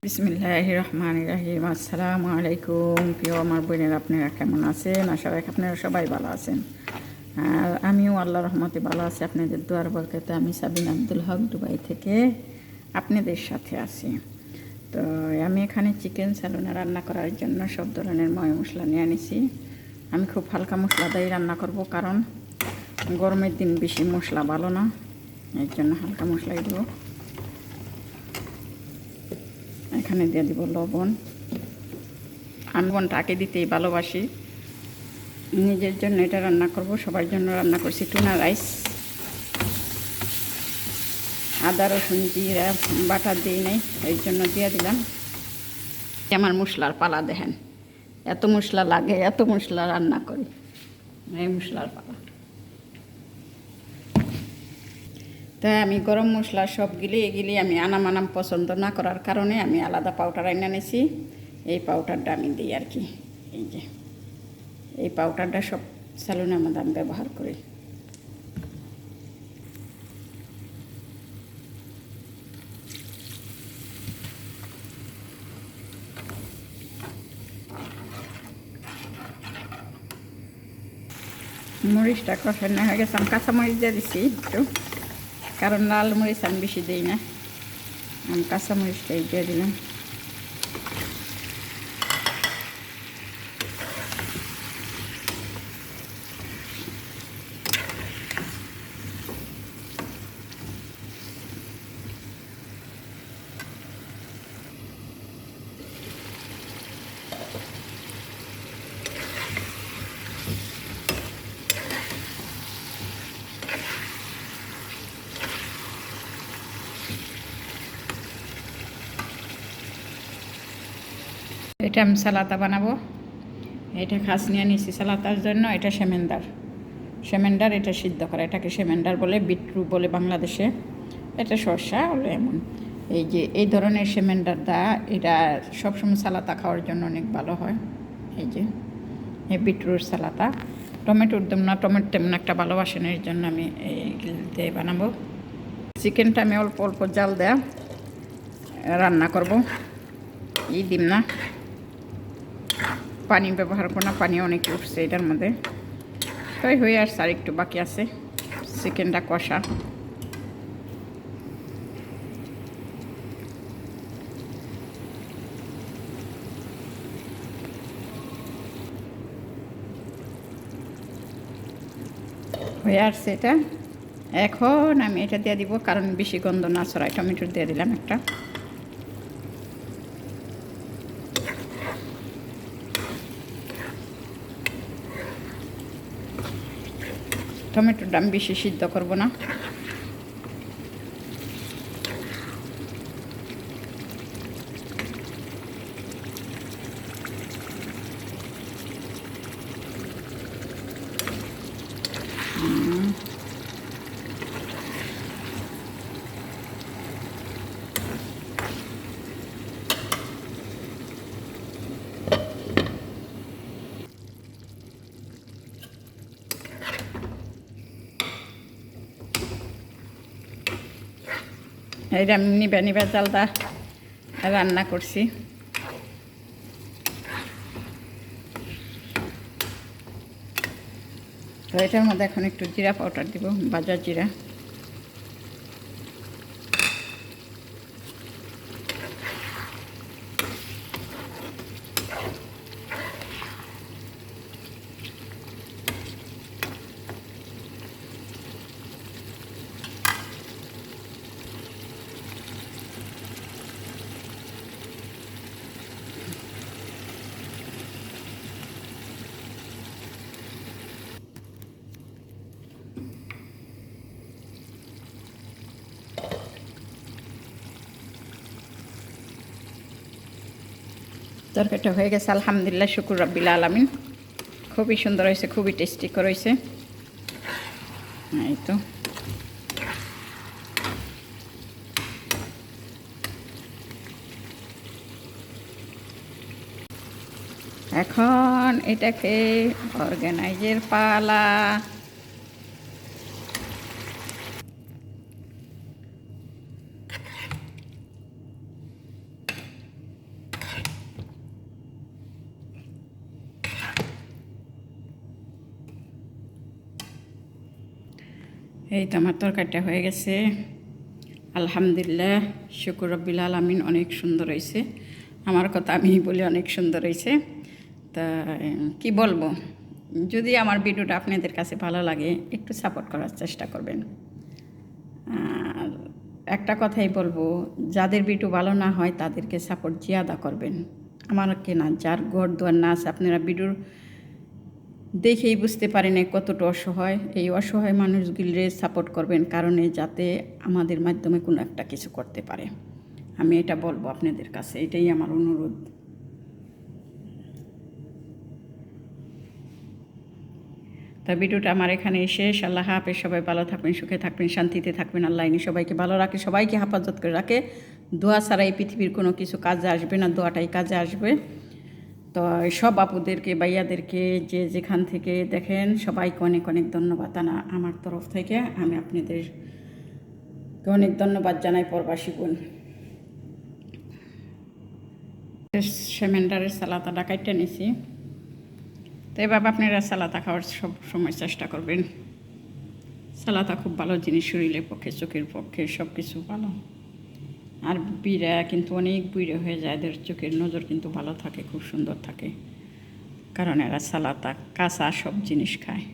বিসমিল্লাহির রহমানির রহিম। আসসালামু আলাইকুম। প্রিয় আমার বোনের, আপনারা কেমন আছেন? আশা রাখি আপনারা সবাই ভালো আছেন। আর আমিও আল্লাহর রহমতে ভালো আছি। আপনাদের দোয়ার বরকতে আমি সাবিনা আব্দুল হক দুবাই থেকে আপনাদের সাথে আছি। তো আমি এখানে চিকেন স্যালোনা রান্না করার জন্য সব ধরনের ময় মশলা নিয়ে আনিছি। আমি খুব হালকা মশলা দিয়ে রান্না করব, কারণ গরমের দিন বেশি মশলা ভালো না, এর জন্য হালকা মশলাই দেবো। এখানে দিয়ে দিব লবণ। আমি লবণটা আগে দিতেই ভালোবাসি। নিজের জন্য এটা রান্না করব, সবার জন্য রান্না করছি টুনা রাইস। আদা রসুন জিরা বাটা দিই নাই, এই জন্য দিয়ে দিলাম। আমার মশলার পালা দেখেন, এত মশলা লাগে, এত মশলা রান্না করি, এই মশলার পালা। তাই আমি গরম মশলা সবগুলি এগুলি আমি আনাম পছন্দ না করার কারণে আমি আলাদা পাউডার এনে নিয়েছি। এই পাউডারটা আমি দিই আর কি। এই যে এই পাউডারটা সব স্যালুনের মধ্যে আমি ব্যবহার করি। মরিচটা কষানো হয়ে গেছে, আমি কাঁচামরিচ দিয়ে দিচ্ছি একটু, কারণ লাল মরিচ আমি বেশি দিই না, আমি কাঁচামরিচটাই দিয়ে দিলাম। এটা আমি সালাতা বানাবো। এটা খাস নিয়ে নিয়েছি সালাতার জন্য। এটা সেমেন্ডার এটা সিদ্ধ করা, এটাকে সেমেন্ডার বলে, বিটরুট বলে বাংলাদেশে। এটা শসা বলে এমন। এই যে এই ধরনের সেমেন্ডার দা এটা সবসময় সালাতা খাওয়ার জন্য অনেক ভালো হয়। এই যে এই বিটরুট সালাতা। টমেটোর দেব না, টমেটো তেমন একটা ভালোবাসেন, এর জন্য আমি এইগুলোতে বানাবো। চিকেনটা আমি অল্প অল্প জাল দেয়া রান্না করব, দিম না, পানি ব্যবহার করো না, পানি অনেক উঠছে এটার মধ্যে। তাই হয়ে আসছে, আর একটু বাকি আছে চিকেনটা কষা। হয়ে আসছে এটা। এখন আমি এটা দিয়ে দিব, কারণ বেশি গন্ধ না ছড়ায়। টমেটো দিয়ে দিলাম একটা। টমেটোটা আমি বেশি সিদ্ধ করব না। এটা আমি নিবা চালটা রান্না করছি। তো এটার মধ্যে এখন একটু জিরা পাউডার দিব, ভাজা জিরা। তরকারিটা হয়ে গেছে, আলহামদুলিল্লাহ, শুকুর রাব্বিল আলামিন। খুবই সুন্দর হয়েছে, খুবই টেস্টি হয়েছে। এই তো এখন এটাকে অর্গানাইজের পালা। এই তো আমার তরকারিটা হয়ে গেছে, আলহামদুলিল্লাহ, শুকুর রব্বিল আলামিন, অনেক সুন্দর হয়েছে। আমার কথা আমি বলি, অনেক সুন্দর হয়েছে। তা কি বলবো, যদি আমার ভিডিওটা আপনাদের কাছে ভালো লাগে একটু সাপোর্ট করার চেষ্টা করবেন। আর একটা কথাই বলবো, যাদের ভিডিও ভালো না হয় তাদেরকে সাপোর্ট জিয়াদা করবেন, আমাকে না, যার ঘর দুয়ার না আছে। আপনারা ভিডিওর দেখেই বুঝতে পারেন কতটা অসহায়, এই অসহায় মানুষগুলিরে সাপোর্ট করবেন, কারণে যাতে আমাদের মাধ্যমে কোনো একটা কিছু করতে পারে। আমি এটা বলবো আপনাদের কাছে, এটাই আমার অনুরোধ। তা ভিডিওটা আমার এখানে শেষ। আল্লাহ হাফেজ, সবাই ভালো থাকবেন, সুখে থাকবেন, শান্তিতে থাকবেন। আল্লাহ ইনি সবাইকে ভালো রাখে, সবাইকে হেফাজত করে রাখে। দোয়া ছাড়া এই পৃথিবীর কোনো কিছু কাজে আসবে না, দোয়াটাই কাজে আসবে। তো সব আপুদেরকে, ভাইয়াদেরকে, যে যেখান থেকে দেখেন সবাইকে অনেক অনেক ধন্যবাদ আমার তরফ থেকে। আমি আপনাদেরকে অনেক ধন্যবাদ জানাই। প্রবাসী বোন, সেমেন্ডারের সালাতা ডাকাইটা নিছি। তো এভাবে আপনারা সালাতা খাওয়ার সব সময় চেষ্টা করবেন। সালাতা খুব ভালো জিনিস, শরীরের পক্ষে, চোখের পক্ষে, সব কিছু ভালো। আর বিড়া কিন্তু অনেক বুড়ে হয়ে যায়, এদের চোখের নজর কিন্তু ভালো থাকে, খুব সুন্দর থাকে, কারণ এরা সালাতা কাঁচা সব জিনিস খায়।